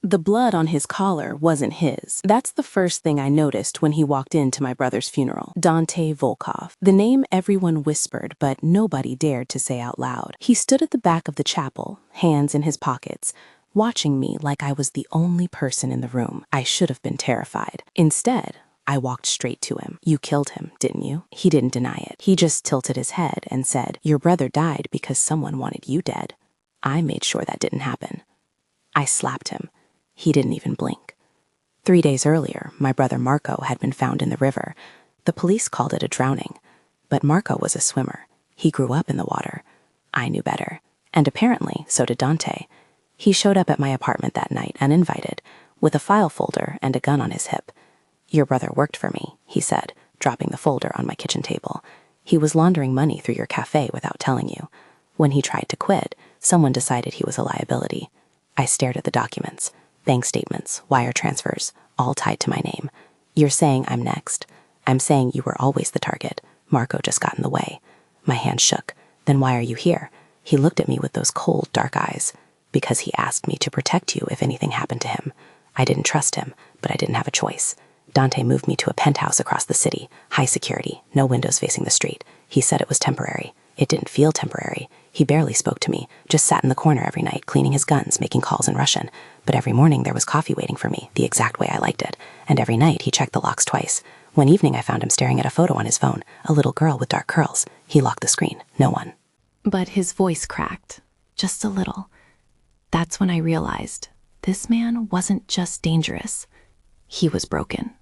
The blood on his collar wasn't his. That's the first thing I noticed when he walked into my brother's funeral. Dante Volkov. The name everyone whispered, but nobody dared to say out loud. He stood at the back of the chapel, hands in his pockets, watching me like I was the only person in the room. I should have been terrified. Instead, I walked straight to him. "You killed him, didn't you?" He didn't deny it. He just tilted his head and said, "Your brother died because someone wanted you dead. I made sure that didn't happen." I slapped him. He didn't even blink. 3 days earlier, my brother Marco had been found in the river. The police called it a drowning. But Marco was a swimmer. He grew up in the water. I knew better. And apparently, so did Dante. He showed up at my apartment that night, uninvited, with a file folder and a gun on his hip. "Your brother worked for me," he said, dropping the folder on my kitchen table. "He was laundering money through your cafe without telling you. When he tried to quit, someone decided he was a liability." I stared at the documents. Bank statements, wire transfers, all tied to my name. "You're saying I'm next. I'm saying you were always the target. Marco just got in the way." My hand shook. "Then why are you here?" He looked at me with those cold, dark eyes. "Because he asked me to protect you if anything happened to him." I didn't trust him, but I didn't have a choice. Dante moved me to a penthouse across the city, high security, no windows facing the street. He said it was temporary. It didn't feel temporary. He barely spoke to me, just sat in the corner every night, cleaning his guns, making calls in Russian. But every morning there was coffee waiting for me, the exact way I liked it. And every night he checked the locks twice. One evening I found him staring at a photo on his phone, a little girl with dark curls. He locked the screen. No one. But his voice cracked, just a little. That's when I realized this man wasn't just dangerous. He was broken.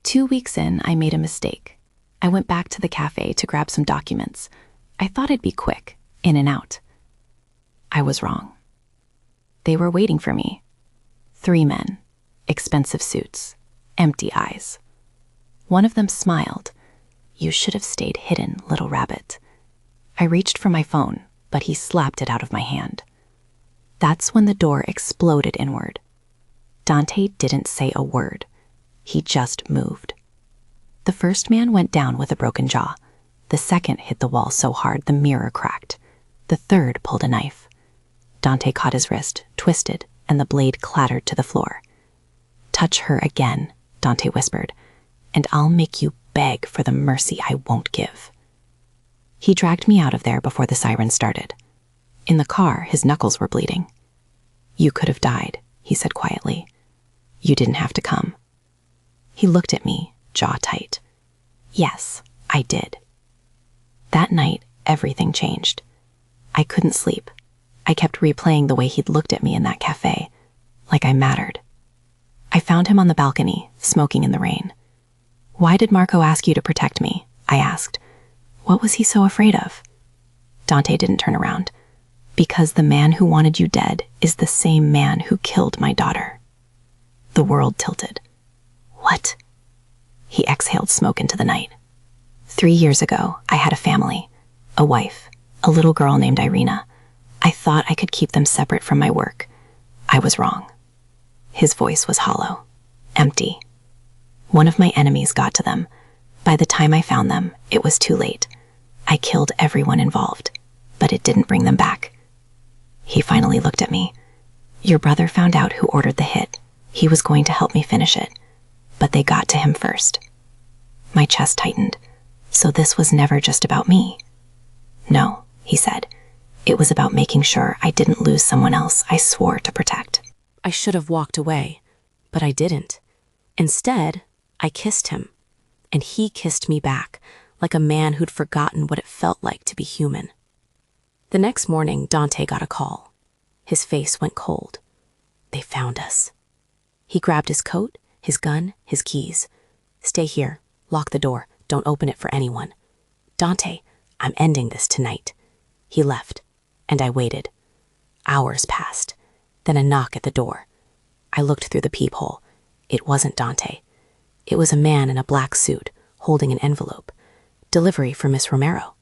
2 weeks in, I made a mistake. I went back to the cafe to grab some documents. I thought it'd be quick, in and out. I was wrong. They were waiting for me. 3 men, expensive suits, empty eyes. One of them smiled. "You should have stayed hidden, little rabbit." I reached for my phone, but he slapped it out of my hand. That's when the door exploded inward. Dante didn't say a word. He just moved. The first man went down with a broken jaw. The second hit the wall so hard the mirror cracked. The third pulled a knife. Dante caught his wrist, twisted, and the blade clattered to the floor. "Touch her again," Dante whispered, "and I'll make you beg for the mercy I won't give." He dragged me out of there before the siren started. In the car, his knuckles were bleeding. "You could have died," he said quietly. "You didn't have to come." He looked at me, jaw tight. Yes, I did. That night, everything changed. I couldn't sleep. I kept replaying the way he'd looked at me in that cafe, like I mattered. I found him on the balcony, smoking in the rain. "Why did Marco ask you to protect me?" I asked. "What was he so afraid of?" Dante didn't turn around. "Because the man who wanted you dead is the same man who killed my daughter." The world tilted. "What?" He exhaled smoke into the night. 3 years ago, I had a family, a wife, a little girl named Irina. I thought I could keep them separate from my work. I was wrong. His voice was hollow, empty. One of my enemies got to them. By the time I found them, it was too late. I killed everyone involved, but it didn't bring them back. He finally looked at me. "Your brother found out who ordered the hit. He was going to help me finish it, but they got to him first." My chest tightened. "So this was never just about me?" "No," he said. "It was about making sure I didn't lose someone else I swore to protect." I should have walked away, but I didn't. Instead, I kissed him, and he kissed me back, like a man who'd forgotten what it felt like to be human. The next morning, Dante got a call. His face went cold. They found us. He grabbed his coat, his gun, his keys. "Stay here. Lock the door. Don't open it for anyone." "Dante, I'm ending this tonight." He left, and I waited. Hours passed. Then a knock at the door. I looked through the peephole. It wasn't Dante. It was a man in a black suit, holding an envelope. Delivery for Miss Romero.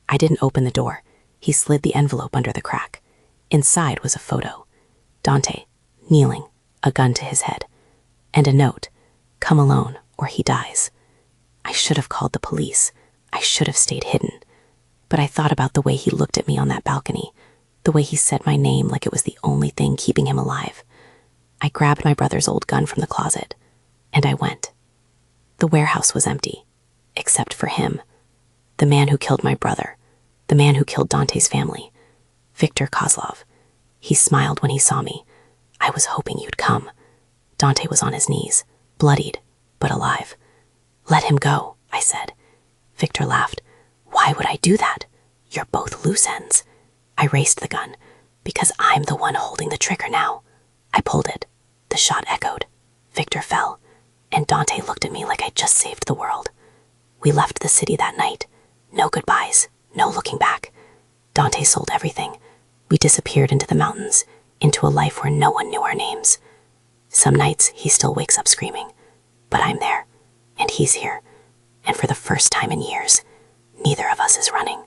I didn't open the door. He slid the envelope under the crack. Inside was a photo. Dante, kneeling, a gun to his head. And a note, "Come alone, or he dies." I should have called the police. I should have stayed hidden. But I thought about the way he looked at me on that balcony, the way he said my name like it was the only thing keeping him alive. I grabbed my brother's old gun from the closet, and I went. The warehouse was empty, except for him, the man who killed my brother, the man who killed Dante's family, Victor Kozlov. He smiled when he saw me. I was hoping you'd come. Dante was on his knees, bloodied, but alive. Let him go, I said. Victor laughed. Why would I do that? You're both loose ends. I raised the gun, because I'm the one holding the trigger now. I pulled it. The shot echoed. Victor fell, and Dante looked at me like I'd just saved the world. We left the city that night. No goodbyes, no looking back. Dante sold everything. We disappeared into the mountains, into a life where no one knew our names. Some nights he still wakes up screaming, but I'm there, and he's here, and for the first time in years, neither of us is running.